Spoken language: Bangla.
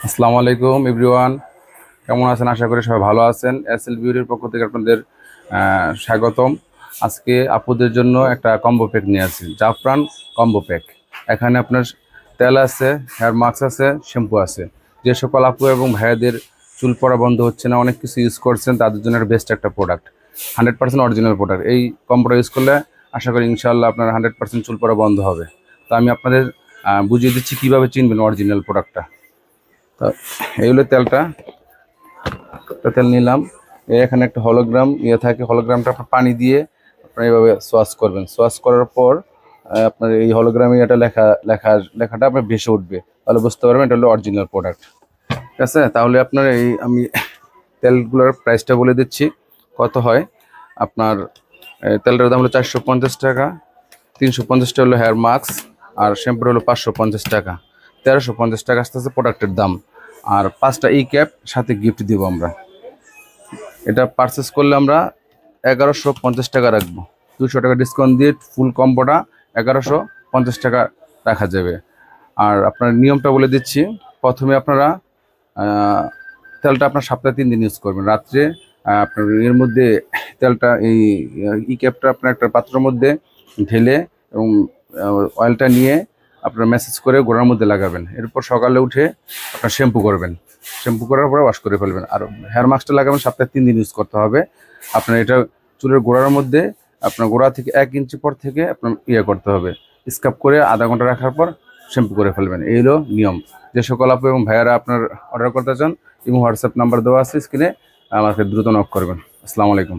আসসালামু আলাইকুম এভরিওয়ান, কেমন আছেন? আশা করি সবাই ভালো আছেন। এসএল বিউটির পক্ষ থেকে আপনাদের স্বাগতম। আজকে আপুদের জন্য একটা কম্বো প্যাক নিয়ে আসি, জাফরান কম্বো প্যাক। এখানে আপনার তেল আছে, হেয়ার মাস্ক আছে, শ্যাম্পু আছে। যে সকল আপু এবং ভাইয়াদের চুল পড়া বন্ধ হচ্ছে না, অনেক কিছু ইউজ করছেন, তাদের জন্য বেস্ট একটা প্রোডাক্ট, 100% অরিজিনাল প্রোডাক্ট। এই কম্বোটা ইউজ করলে আশা করি ইনশাআল্লাহ আপনার 100% চুল পড়া বন্ধ হবে। তো আমি আপনাদের বুঝিয়ে দিচ্ছি কীভাবে চিনবেন অরিজিনাল প্রোডাক্টটা। তো এই হলো তেলটা, একটা তেল নিলাম। এখানে একটা হলোগ্রাম থাকে, হলোগ্রামটা আপনার পানি দিয়ে আপনার এইভাবে সোয়াশ করবেন। সোয়াশ করার পর আপনার এই হলোগ্রামে এটা লেখাটা আপনার ভেসে উঠবে, তাহলে বুঝতে পারবেন এটা হলো অরিজিনাল প্রোডাক্ট। ঠিক আছে, তাহলে আপনার আমি তেলগুলোর প্রাইসটা বলে দিচ্ছি কত হয়। আপনার তেলটার দাম হলো 450 টাকা, 350 টাকা হলো হেয়ার মাস্ক, আর শ্যাম্পুর হলো 550 টাকা। 1350 টাকা আসতেছে প্রোডাক্টের দাম। আর 5টা ই ক্যাপ সাথে গিফট দিব আমরা। এটা পারচেস করলে আমরা 1150 টাকা রাখবো। 200 টাকা ডিসকাউন্ট দিয়ে ফুল কম্বোটা 1150 টাকা রাখা যাবে। আর আপনার নিয়মটা বলে দিচ্ছি। প্রথমে আপনারা তেলটা আপনার সপ্তাহে 3 দিন ইউজ করবেন। রাত্রে আপনার এর মধ্যে তেলটা ই ক্যাপটা আপনার একটা পাত্রের মধ্যে ঢেলে এবং অয়েলটা নিয়ে আপনার ম্যাসেজ করে গোড়ার মধ্যে লাগাবেন। এরপর সকালে উঠে আপনার শ্যাম্পু করবেন। শ্যাম্পু করার পরে ওয়াশ করে ফেলবেন। আর হেয়ার মাস্কটা লাগাবেন সপ্তাহে 3 দিন ইউজ করতে হবে। আপনার এটা চুলের গোড়ার মধ্যে আপনার গোড়া থেকে 1 ইঞ্চি পর থেকে আপনার করতে হবে, স্কাব করে আধা ঘন্টা রাখার পর শ্যাম্পু করে ফেলবেন। এই হলো নিয়ম। যে সকল আপু এবং ভাইয়ারা আপনার অর্ডার করতে চান, এবং হোয়াটসঅ্যাপ নাম্বার দেওয়া আছে স্ক্রিনে, আমাকে দ্রুত নক করবেন। আসসালামু আলাইকুম।